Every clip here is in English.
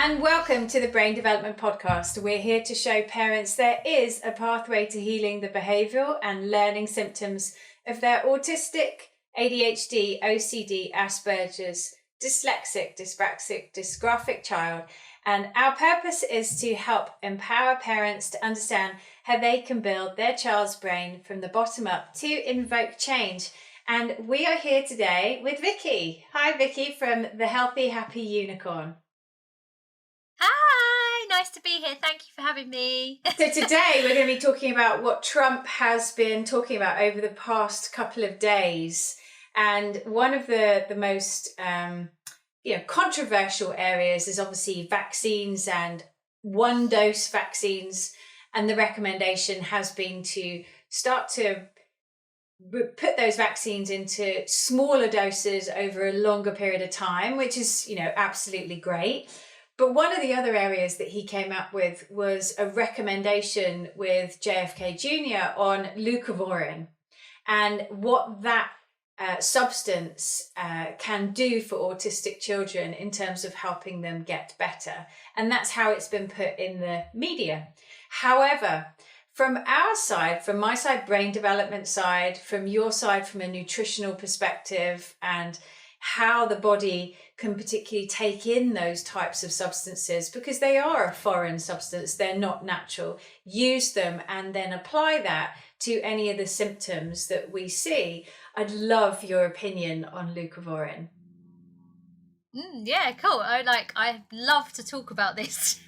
and welcome to the Brain Development Podcast. We're here to show parents there is a pathway to healing the behavioural and learning symptoms of their autistic, ADHD, OCD, Asperger's, dyslexic, dyspraxic, dysgraphic child. And our purpose is to help empower parents to understand how they can build their child's brain from the bottom up to invoke change. And we are here today with Vicky. Hi, Vicky from the Healthy Happy Unicorn. Hi, nice to be here. Thank you for having me. So today we're going to be talking about what Trump has been talking about over the past couple of days. And one of the most controversial areas is obviously vaccines and one-dose vaccines. And the recommendation has been to start to put those vaccines into smaller doses over a longer period of time, which is, absolutely great. But one of the other areas that he came up with was a recommendation with JFK Jr. on Leucovorin and what that substance can do for autistic children in terms of helping them get better. And that's how it's been put in the media. However, from our side, from my side, brain development side, from your side, from a nutritional perspective, and how the body can particularly take in those types of substances because they are a foreign substance, they're not natural. Use them and then apply that to any of the symptoms that we see. I'd love your opinion on Leucovorin. Yeah, cool. I love to talk about this.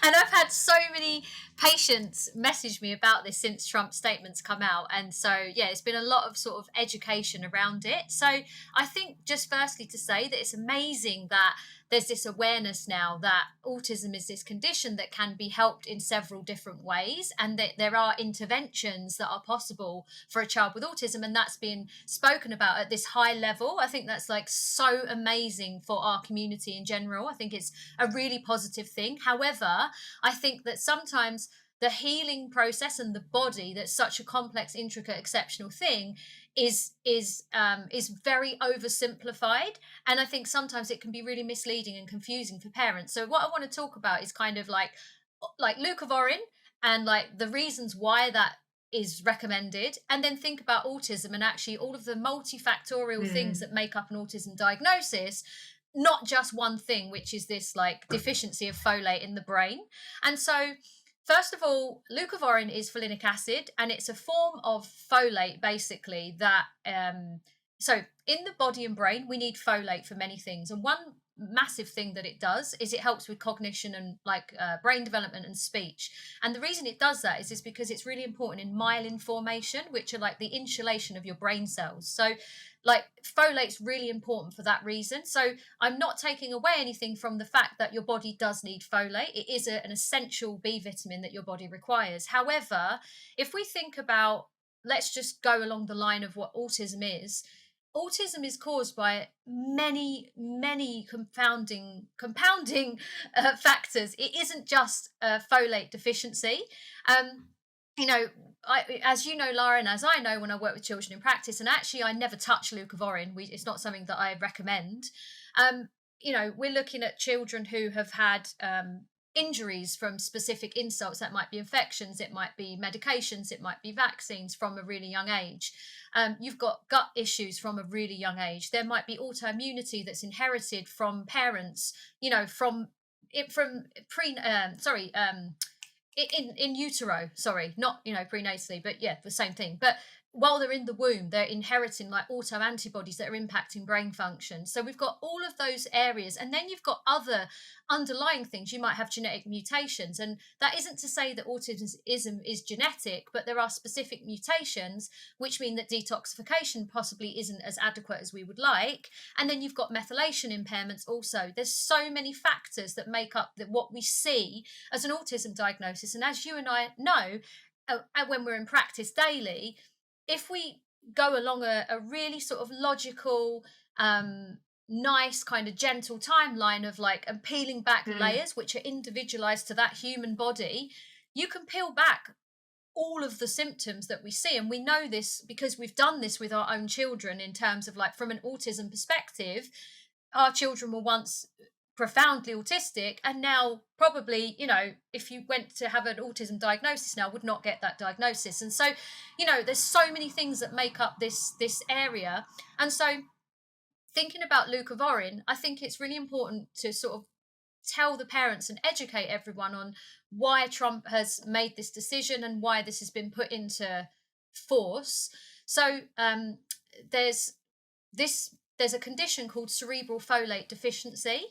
And I've had so many patients message me about this since Trump's statements come out. And so, it's been a lot of sort of education around it. So I think just firstly to say that it's amazing that there's this awareness now that autism is this condition that can be helped in several different ways, and that there are interventions that are possible for a child with autism, and that's being spoken about at this high level. I think that's so amazing for our community in general. I think it's a really positive thing. However, I think that sometimes the healing process and the body, that's such a complex, intricate, exceptional thing, is very oversimplified, and I think sometimes it can be really misleading and confusing for parents. So what I want to talk about is kind of like Leucovorin and the reasons why that is recommended, and then think about autism and actually all of the multifactorial things that make up an autism diagnosis, not just one thing, which is this deficiency of folate in the brain. And so first of all, Leucovorin is folinic acid, and it's a form of folate, basically, that, so in the body and brain, we need folate for many things. And one massive thing that it does is it helps with cognition and brain development and speech. And the reason it does that is because it's really important in myelin formation, which are the insulation of your brain cells. So folate's really important for that reason. So I'm not taking away anything from the fact that your body does need folate. It is an essential B vitamin that your body requires. However, if we think about, let's just go along the line of what autism is. Autism is caused by many compounding factors. It isn't just a folate deficiency. As you know, Lara, and as I know when I work with children in practice, and actually I never touch Leucovorin. It's not something that I recommend. We're looking at children who have had injuries from specific insults. That might be infections, it might be medications, it might be vaccines from a really young age. You've got gut issues from a really young age. There might be autoimmunity that's inherited from parents, in utero, not prenatally, but the same thing. But while they're in the womb, they're inheriting auto antibodies that are impacting brain function. So we've got all of those areas, and then you've got other underlying things. You might have genetic mutations, and that isn't to say that autism is genetic, but there are specific mutations which mean that detoxification possibly isn't as adequate as we would like. And then you've got methylation impairments also. There's so many factors that make up what we see as an autism diagnosis. And as you and I know, when we're in practice daily, if we go along a really sort of logical, nice kind of gentle timeline of and peeling back layers which are individualized to that human body, you can peel back all of the symptoms that we see. And we know this because we've done this with our own children in terms of from an autism perspective. Our children were once profoundly autistic, and now probably, you know, if you went to have an autism diagnosis now, would not get that diagnosis. And so, you know, there's so many things that make up this area. And so thinking about leucovorin, I think it's really important to sort of tell the parents and educate everyone on why Trump has made this decision and why this has been put into force. So there's a condition called cerebral folate deficiency,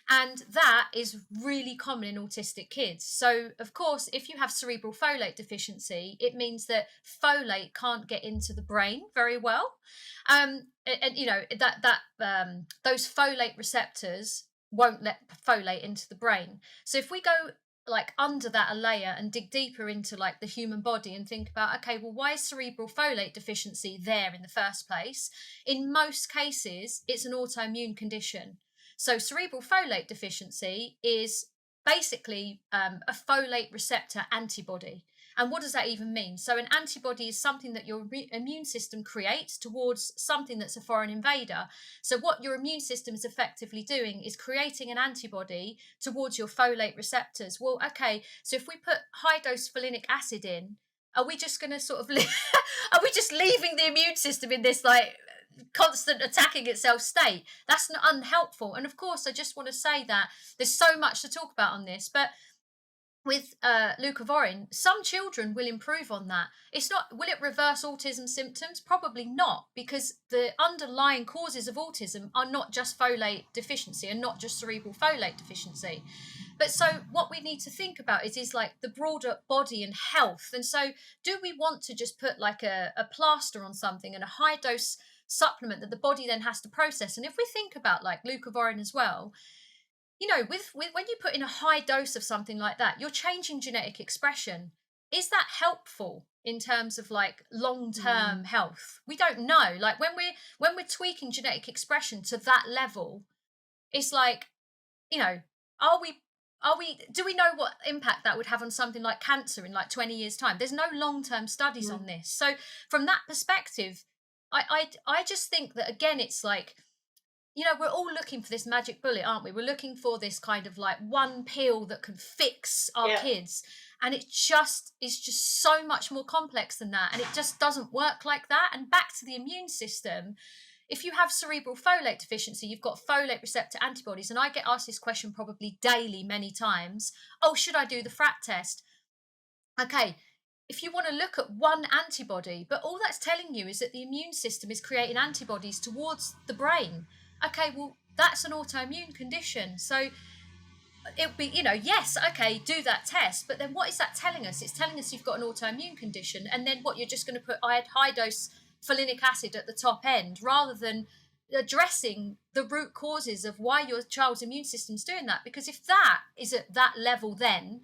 and that is really common in autistic kids. So of course, if you have cerebral folate deficiency, it means that folate can't get into the brain very well, and you know that those folate receptors won't let folate into the brain. So if we go like under that a layer and dig deeper into like the human body and think about, okay, well, why is cerebral folate deficiency there in the first place? In most cases, it's an autoimmune condition. So cerebral folate deficiency is basically a folate receptor antibody. And what does that even mean? So an antibody is something that your immune system creates towards something that's a foreign invader. So what your immune system is effectively doing is creating an antibody towards your folate receptors. Well, okay, so if we put high dose folinic acid in, are we just going to sort of are we just leaving the immune system in this like constant attacking itself state? That's not unhelpful. And of course, I just want to say that there's so much to talk about on this, but with leucovorin, some children will improve on that. It's not, will it reverse autism symptoms? Probably not, because the underlying causes of autism are not just folate deficiency and not just cerebral folate deficiency. But so what we need to think about is like the broader body and health. And so do we want to just put like a plaster on something and a high dose supplement that the body then has to process? And if we think about like leucovorin as well, you know, with when you put in a high dose of something like that, you're changing genetic expression. Is that helpful in terms of like long-term health? We don't know. Like when we're tweaking genetic expression to that level, it's like, you know, do we know what impact that would have on something like cancer in like 20 years time? There's no long-term studies on this. So from that perspective, I just think that, again, it's like, you know, we're all looking for this magic bullet, aren't we? We're looking for this kind of like one pill that can fix our kids. And it's just so much more complex than that. And it just doesn't work like that. And back to the immune system, if you have cerebral folate deficiency, you've got folate receptor antibodies. And I get asked this question probably daily, many times. Oh, should I do the FRAT test? Okay, if you want to look at one antibody, but all that's telling you is that the immune system is creating antibodies towards the brain. Okay, well, that's an autoimmune condition. So it'll be, you know, yes, okay, do that test. But then what is that telling us? It's telling us you've got an autoimmune condition. And then what, you're just going to put high dose folinic acid at the top end rather than addressing the root causes of why your child's immune system's doing that. Because if that is at that level then,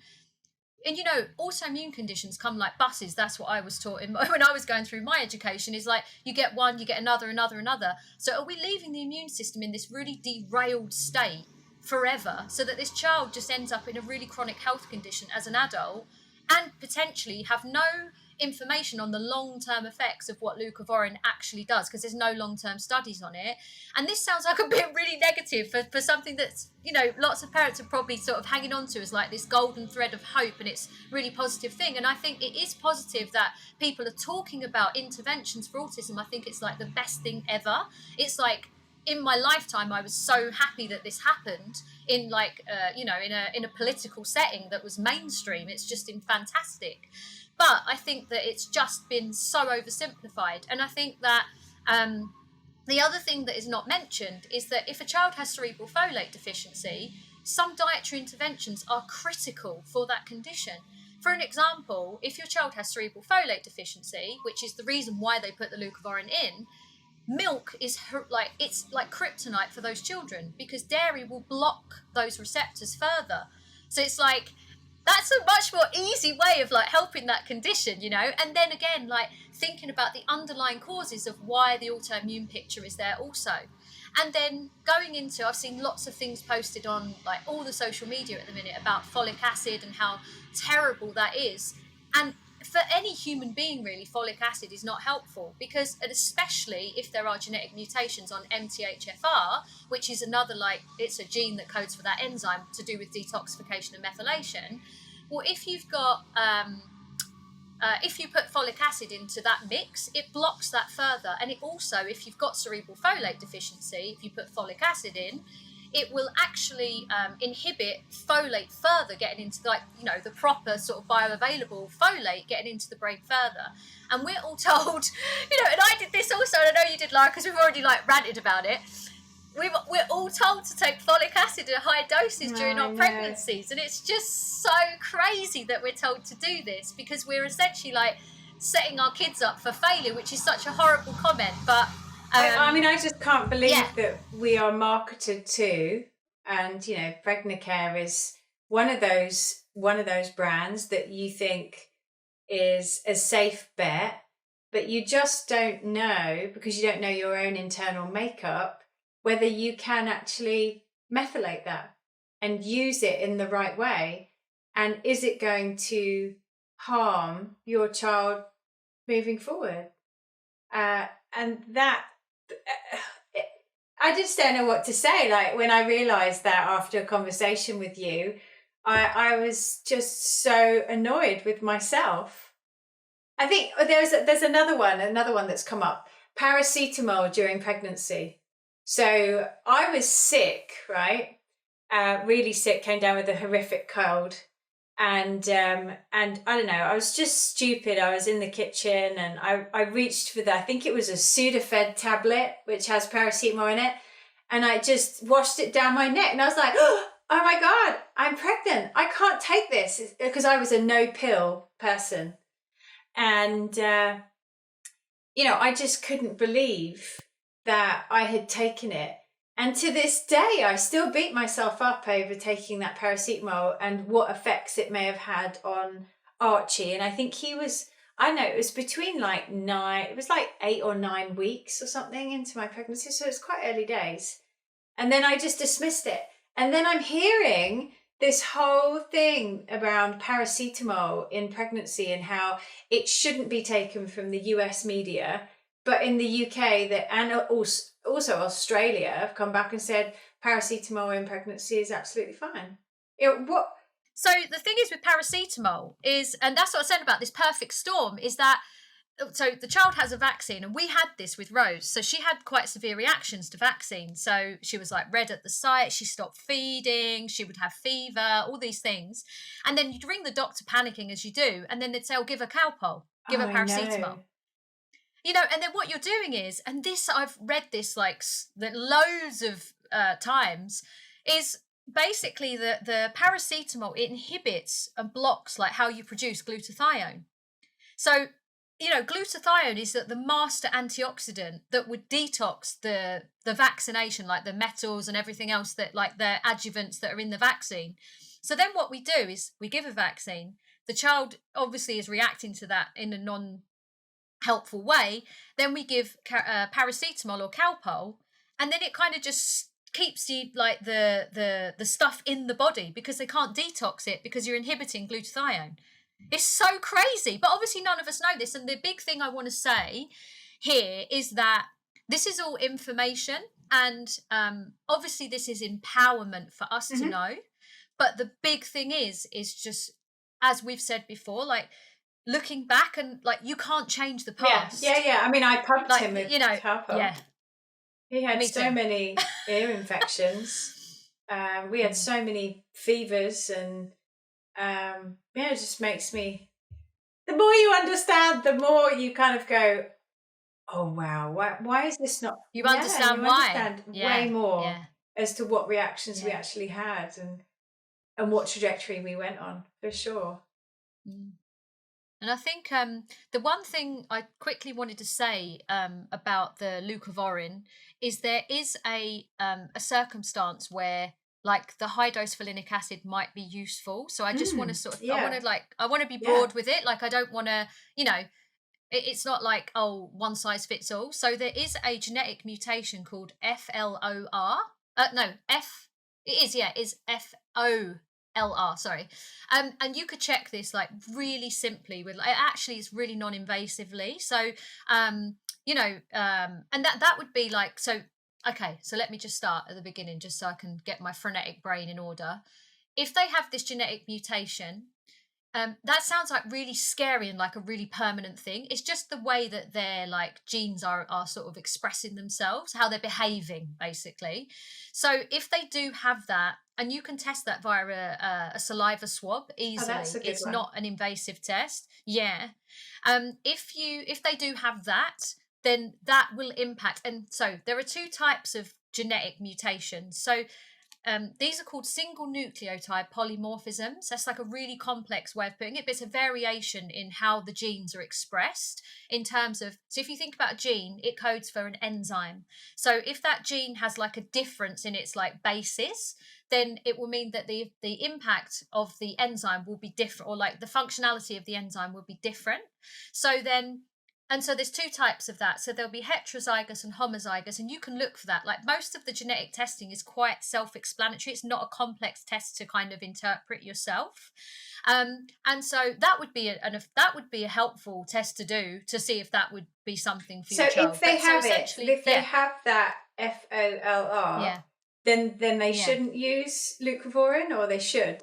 and, you know, autoimmune conditions come like buses. That's what I was taught when I was going through my education, is like you get one, you get another. So are we leaving the immune system in this really derailed state forever so that this child just ends up in a really chronic health condition as an adult and potentially have no information on the long-term effects of what leucovorin actually does, because there's no long-term studies on it? And this sounds like a bit really negative for something that's, you know, lots of parents are probably sort of hanging on to as like this golden thread of hope, and it's really positive thing. And I think it is positive that people are talking about interventions for autism. I think it's like the best thing ever. It's like, in my lifetime, I was so happy that this happened in like, you know, in a political setting that was mainstream. It's just been fantastic. But I think that it's just been so oversimplified. And I think that the other thing that is not mentioned is that if a child has cerebral folate deficiency, some dietary interventions are critical for that condition. For an example, if your child has cerebral folate deficiency, which is the reason why they put the leucovorin in, milk is like, it's like kryptonite for those children, because dairy will block those receptors further. So it's like, that's a much more easy way of like helping that condition, you know. And then again, like thinking about the underlying causes of why the autoimmune picture is there also. And then going into, I've seen lots of things posted on like all the social media at the minute about folic acid and how terrible that is. And for any human being, really, folic acid is not helpful because, and especially if there are genetic mutations on MTHFR, which is another, like, it's a gene that codes for that enzyme to do with detoxification and methylation. Well, if you've got if you put folic acid into that mix, it blocks that further. And it also, if you've got cerebral folate deficiency, if you put folic acid in, it will actually inhibit folate further getting into, like, you know, the proper sort of bioavailable folate getting into the brain further. And we're all told, you know, and I did this also, and I know you did, Lara, because we've already, like, ranted about it. We're all told to take folic acid at high doses during our pregnancies, and it's just so crazy that we're told to do this, because we're essentially, like, setting our kids up for failure, which is such a horrible comment. But I mean, I just can't believe that we are marketed to, and, you know, Pregnacare is one of those brands that you think is a safe bet, but you just don't know, because you don't know your own internal makeup, whether you can actually methylate that and use it in the right way. And is it going to harm your child moving forward? And that, I just don't know what to say. Like, when I realized that after a conversation with you, I was just so annoyed with myself. I think there's another one that's come up: paracetamol during pregnancy. So I was sick, right? Really sick, came down with a horrific cold. And I don't know, I was just stupid. I was in the kitchen and I reached for I think it was a Sudafed tablet, which has paracetamol in it. And I just washed it down my neck. And I was like, oh my God, I'm pregnant. I can't take this, because I was a no pill person. And, you know, I just couldn't believe that I had taken it. And to this day, I still beat myself up over taking that paracetamol and what effects it may have had on Archie. And I think he was, I don't know, it was between like 8 or 9 weeks or something into my pregnancy. So it was quite early days. And then I just dismissed it. And then I'm hearing this whole thing around paracetamol in pregnancy and how it shouldn't be taken from the US media. But in the UK, and also Australia, have come back and said paracetamol in pregnancy is absolutely fine. So the thing is with paracetamol is, and that's what I said about this perfect storm, is that, so the child has a vaccine, and we had this with Rose. So she had quite severe reactions to vaccine. So she was like red at the site, she stopped feeding, she would have fever, all these things. And then you'd ring the doctor panicking, as you do, and then they'd say, oh, give her Calpol, give her paracetamol. You know, and then what you're doing is, and this, I've read this like loads of times, is basically the paracetamol, it inhibits and blocks like how you produce glutathione. So, you know, glutathione is the master antioxidant that would detox the vaccination, like the metals and everything else that, like, the adjuvants that are in the vaccine. So then what we do is we give a vaccine. The child obviously is reacting to that in a non-helpful way. Then we give paracetamol or Calpol, and then it kind of just keeps the stuff in the body, because they can't detox it because you're inhibiting glutathione. It's so crazy, but obviously none of us know this. And the big thing I want to say here is that this is all information, and obviously this is empowerment for us to know. But the big thing is just, as we've said before, like, looking back, and like, you can't change the past. Yeah. I mean, I pumped him with Calpol. Yeah. He had so many ear infections. We had so many fevers, and it just makes me, the more you understand, the more you kind of go, oh wow, why is this not, you understand why. Understand way more as to what reactions we actually had, and what trajectory we went on, for sure. And I think the one thing I quickly wanted to say about the Leucovorin is there is a circumstance where, like, the high dose folinic acid might be useful. So I just want to sort of, I want to be broad with it. Like, I don't want to, you know, it's not like, oh, one size fits all. So there is a genetic mutation called FLOR. It is FO. LR, sorry. And you could check this like really simply with actually it's really non-invasively. So and that would be like, so okay, so let me just start at the beginning just so I can get my frenetic brain in order. If they have this genetic mutation, that sounds like really scary and like a really permanent thing. It's just the way that their like genes are sort of expressing themselves, how they're behaving, basically. So if they do have that, and you can test that via a saliva swab Oh, that's easily. a good It's one. not an invasive test. Yeah. If they do have that, then that will impact. And so there are two types of genetic mutations. So these are called single nucleotide polymorphisms. That's like a really complex way of putting it, but it's a variation in how the genes are expressed in terms of, so if you think about a gene, it codes for an enzyme. So if that gene has like a difference in its like basis, then it will mean that the impact of the enzyme will be different, or like the functionality of the enzyme will be different. So then, and so there's two types of that. So there'll be heterozygous and homozygous, and you can look for that. Like most of the genetic testing is quite self-explanatory. It's not a complex test to kind of interpret yourself. And so that would be a helpful test to do to see if that would be something for your child. If they have that FOLR, yeah, then they yeah, shouldn't use leucovorin, or they should.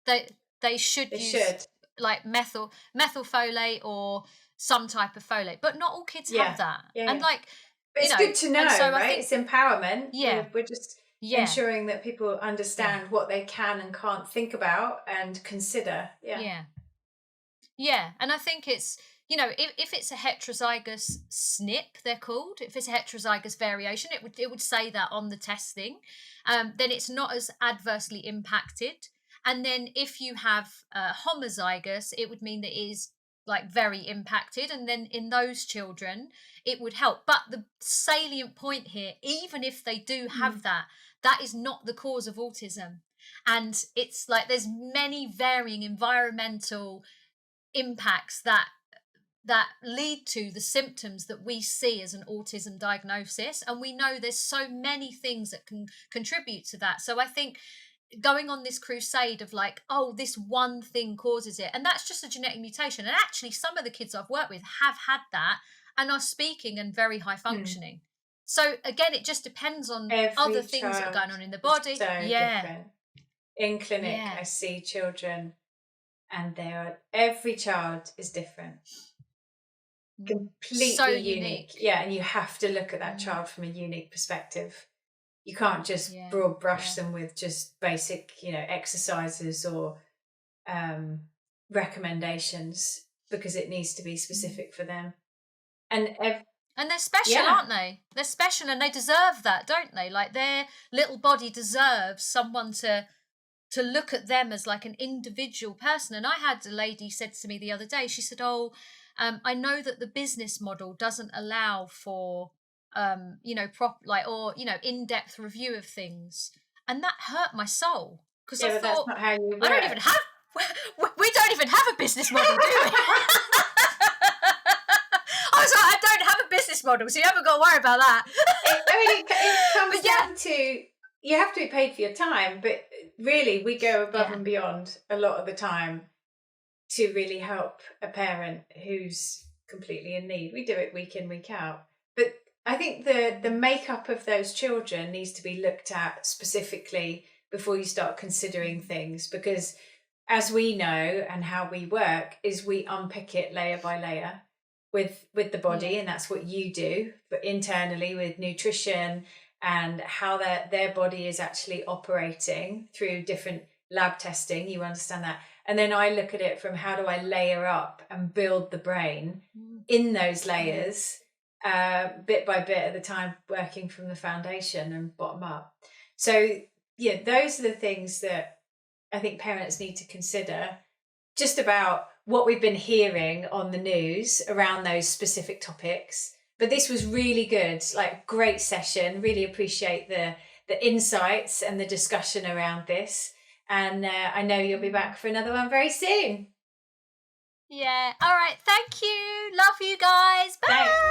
they should use like methylfolate or some type of folate, but not all kids have that. And like, but it's good to know, so right? I think, it's empowerment. Yeah, we're just ensuring that people understand what they can and can't think about and consider. Yeah. And I think it's, if it's a heterozygous SNP, they're called. If it's a heterozygous variation, it would say that on the testing. Then it's not as adversely impacted. And then if you have homozygous, it would mean that it is like very impacted, and then in those children it would help. But the salient point here, even if they do have that is not the cause of autism. And it's like there's many varying environmental impacts that lead to the symptoms that we see as an autism diagnosis, and we know there's so many things that can contribute to that. So I think going on this crusade of like, oh, this one thing causes it, and that's just a genetic mutation, and actually some of the kids I've worked with have had that and are speaking and very high functioning. So again, it just depends on other things that are going on in the body. So different. In clinic, I see children, and every child is different, completely so unique. And you have to look at that child from a unique perspective. You can't just broad brush them with just basic, exercises or recommendations, because it needs to be specific for them. And they're special, aren't they? They're special, and they deserve that, don't they? Like their little body deserves someone to look at them as like an individual person. And I had a lady said to me the other day, she said, I know that the business model doesn't allow for in-depth review of things, and that hurt my soul, because I thought, that's not how you work. we don't even have a business model, do we? I was like, I don't have a business model, so you haven't got to worry about that. it comes down to, you have to be paid for your time, but really we go above and beyond a lot of the time to really help a parent who's completely in need. We do it week in, week out. But I think the makeup of those children needs to be looked at specifically before you start considering things, because as we know and how we work is we unpick it layer by layer with the body, and that's what you do, but internally with nutrition and how their body is actually operating through different lab testing. You understand that. And then I look at it from how do I layer up and build the brain in those layers, bit by bit at a time, working from the foundation and bottom up. So those are the things that I think parents need to consider, just about what we've been hearing on the news around those specific topics. But this was really good, like great session. Really appreciate the insights and the discussion around this. And I know you'll be back for another one very soon. Yeah. All right. Thank you. Love you guys. Bye. Thanks.